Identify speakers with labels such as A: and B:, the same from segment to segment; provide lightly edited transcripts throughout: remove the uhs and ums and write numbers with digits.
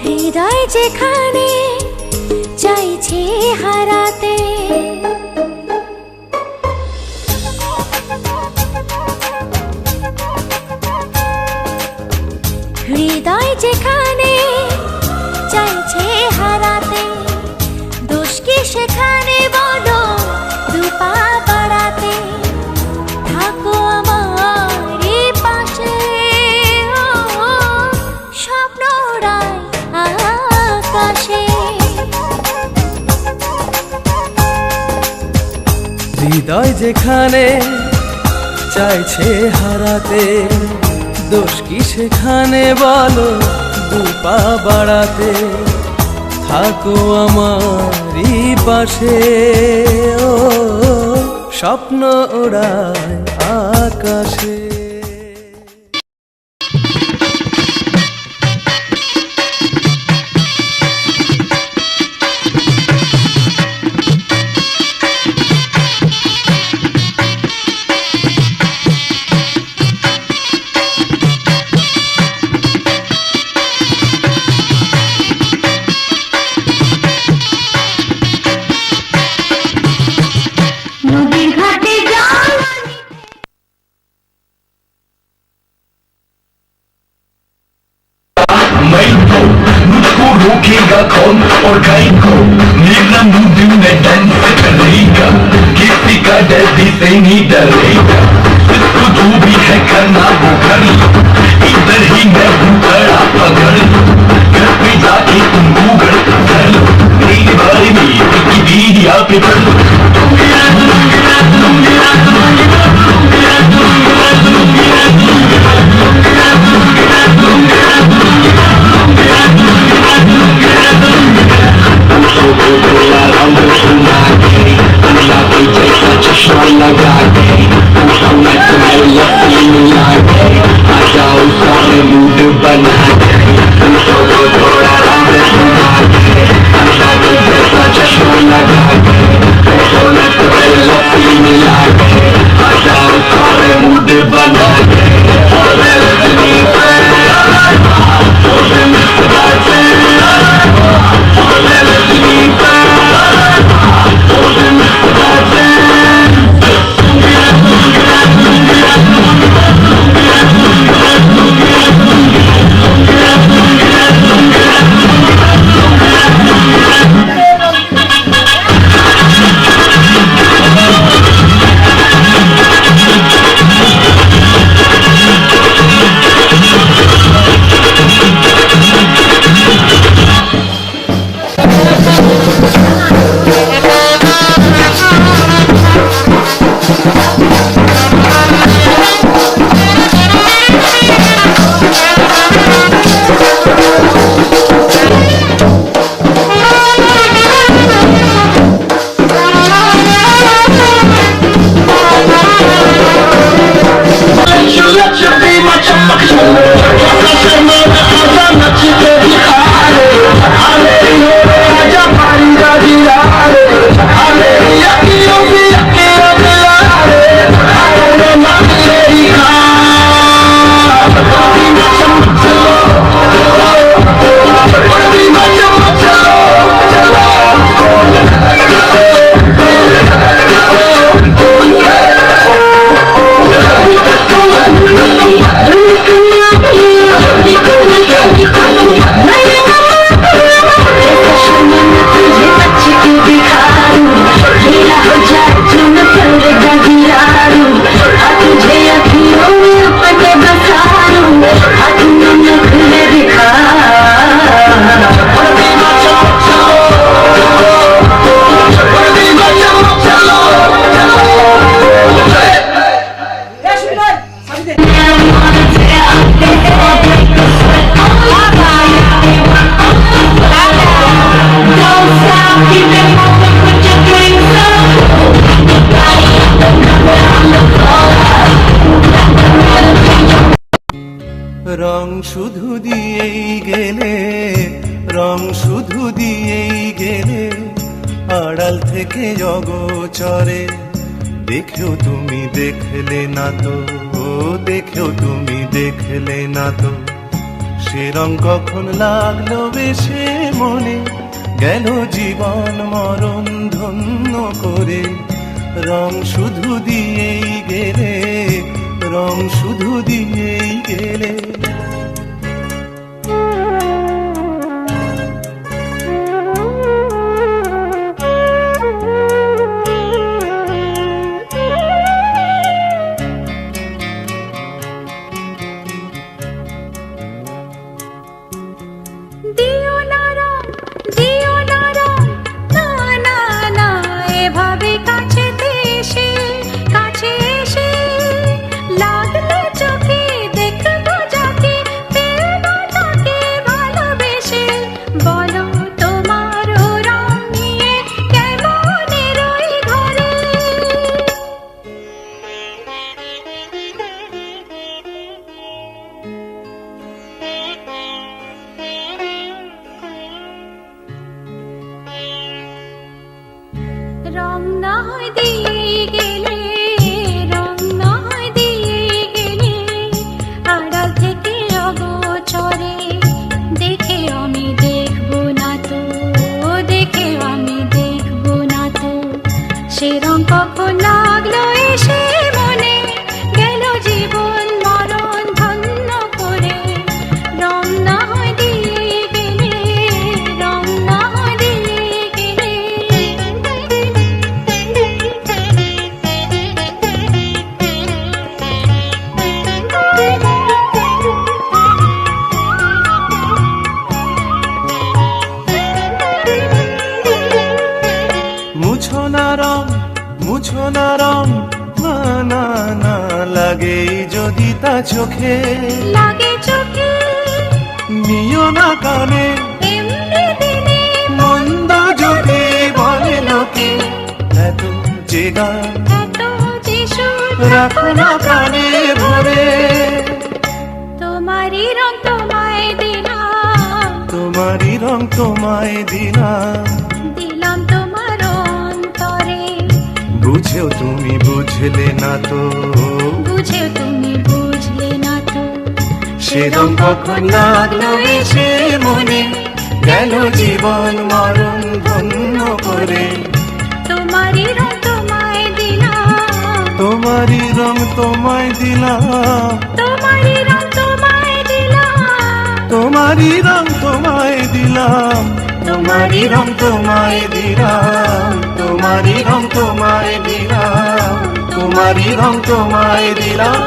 A: হৃদয় যেখানে চাইছে হারাতে, হৃদয় যেখানে চাইছে হারাতে, দোষ কি সেখানে বলো দুপা বাড়াতে, থাকো আমার পাশে স্বপ্ন ওড়ায় আকাশে।
B: হৃদয় যেখানে চাইছে হারাতে, দোষ কি সেখানে বলো দুপা বাড়াতে, থাকো আমারই পাশে ও স্বপ্ন ওড়ায় আকাশে।
C: रोकेगा कौन और गाय को, मेरा मूड में डांस करेगा, किसी का डर भी से नहीं डरेगा, इसको जो भी है करना वो कर लो, इधर ही मैं हूँ खड़ा पकड़ लो, घर पे जाके तुम गूगल कर लो, मेरे बारे में विकिपीडिया पे पढ़ लो। चश्मा लगा के मिला के आ जाओ सारे मूड बना के, थोड़ा रंग सुना के चश्मा लगा के मिला के आ जाओ सारे मूड बना के।
B: রং শুধু দিয়েই গেলে, রং শুধু দিয়েই গেলে, আড়াল থেকে অগোচরে দেখেও তুমি দেখলে না তো দেখেও তুমি দেখলে না তো, সে রং কখন লাগলো বেশে মনে, গেল জীবন মরণ ধন্য করে। রং শুধু দিয়েই গেলে, রং শুধু দিয়েই গেলে।
A: দিও না রং, দিও না রং, না না না, এভাবে কাছেতে এসে, কাছে এসে লাগলে চোখে, দেখবো যাকে, ফেলবো তাকে ভালোবেসে। বলো তোমার রং নিয়ে কেমন রই ঘরে। রং না হয় দিয়ে গেলে, রং না হয় দিয়ে গেলে, আড়াল থেকে অগোচরে দেখে আমি দেখবো না তো, দেখে আমি দেখবো না তো। সে রং কখন লাগলো এসে মনে, গেল জীবন মরণ ধন্য করে। রং না হয় দিয়ে গেলে, রং না হয় দিয়ে গেলে।
B: মুছো না রং, মুছো না রং, না না না, লাগে যদি তা চোখে,
A: লাগে চোখে,
B: নিও না কানে,
A: এমনি দিনে
B: মন্দ যদি বলে লোকে। এত যে গান
A: এত যে সুর
B: রাখো না কানে ভরে,
A: তোমারই রং তোমায় দিলাম,
B: তোমারই রং তোমায় দিলাম।
A: দিলাম তোমার অন্তরে।
B: বুঝেও তুমি বুঝলে না তো,
A: বুঝেও তুমি বুঝলে না তো।
B: সে রং কখন লাগলো এসে মনে, গেল জীবন মরণ ধন্য করে।
A: তোমারই রং তোমায় দিলাম,
B: তোমারই রং তোমায় দিলাম,
A: তোমারই রং তোমায় দিলাম,
B: তোমারই রং তোমায় দিলাম, তোমারই রং তোমায় দিলাম, তোমারই রং তোমায় দিলাম, তোমারই রং তোমায় দিলাম।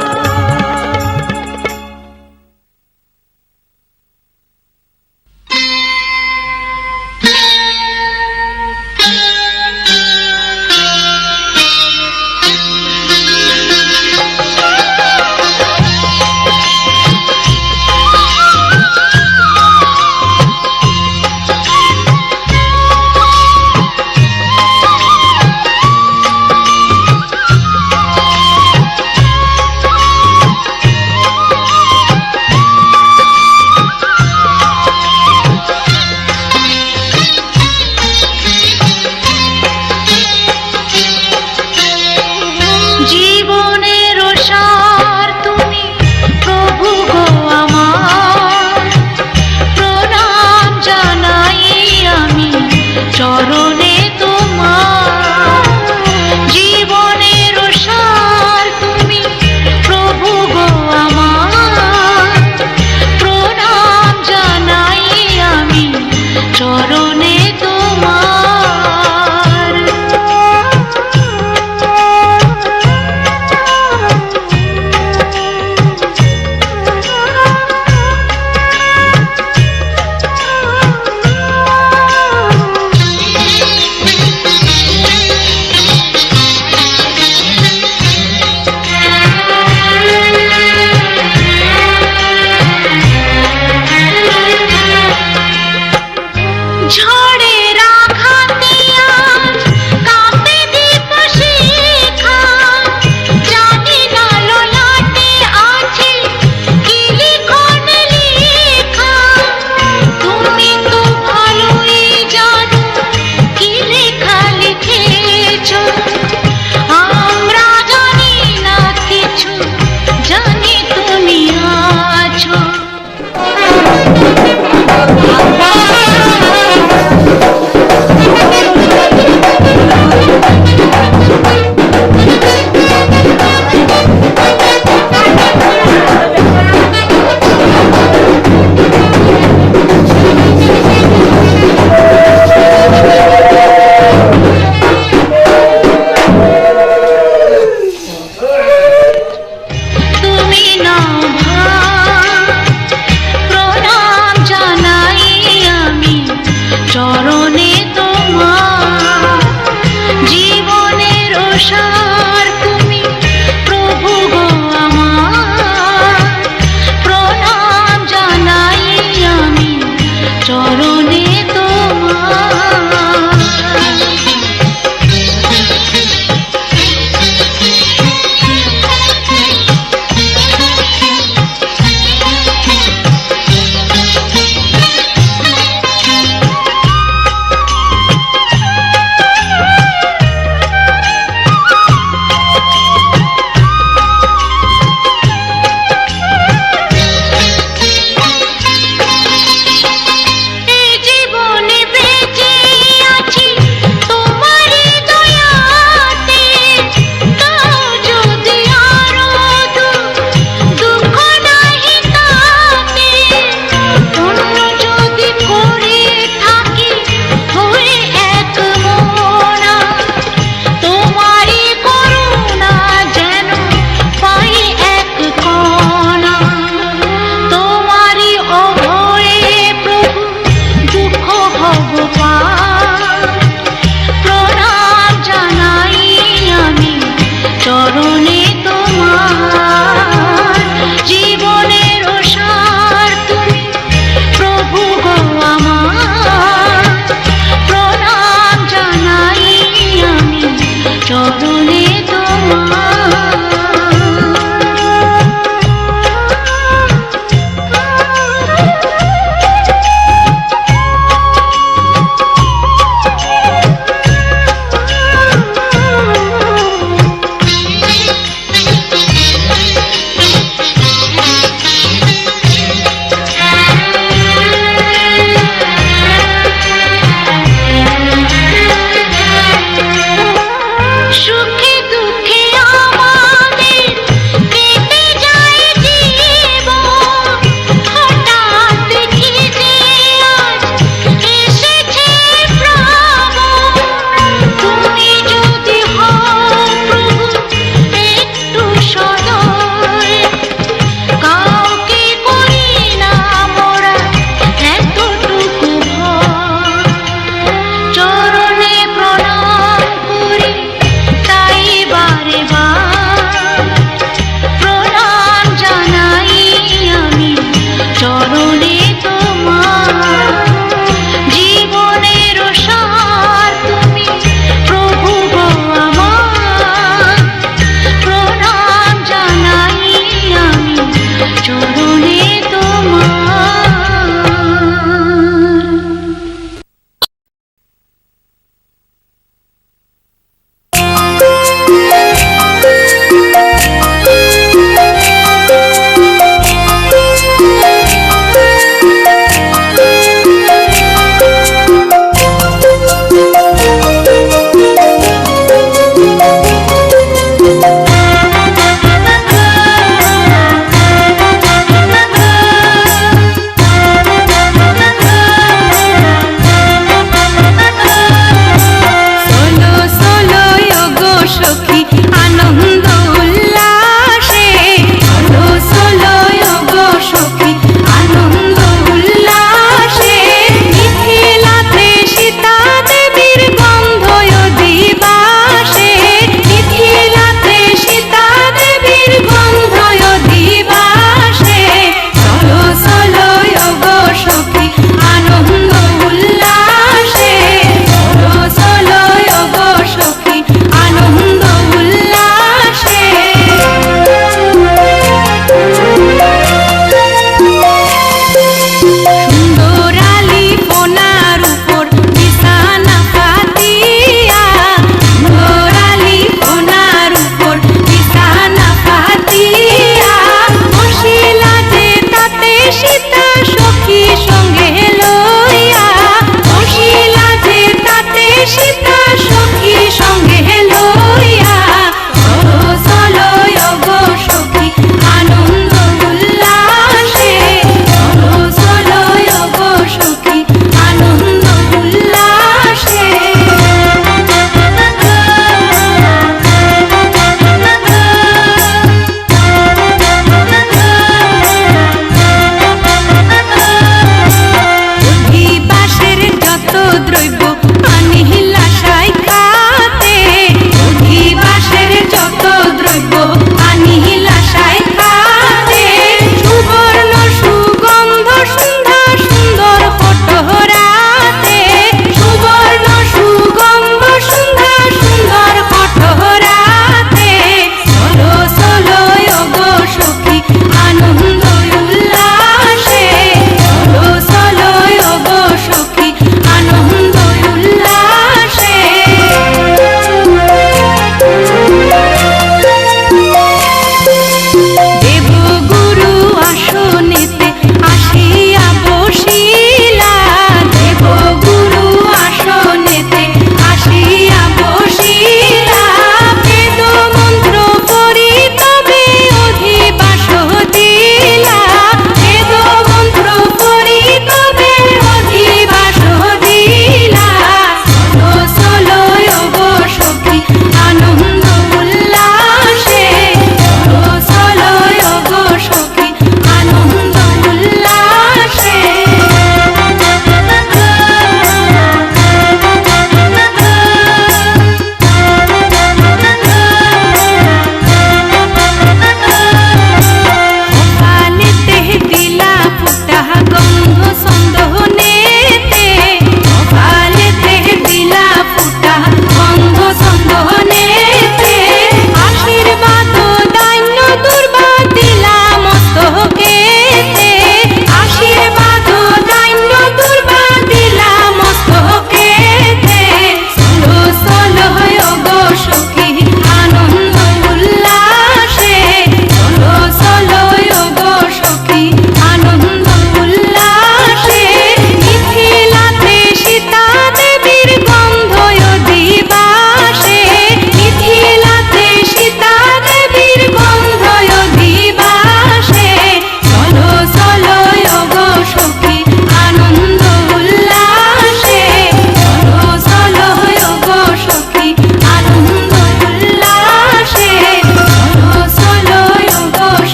A: চরণে তোমার।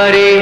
C: करे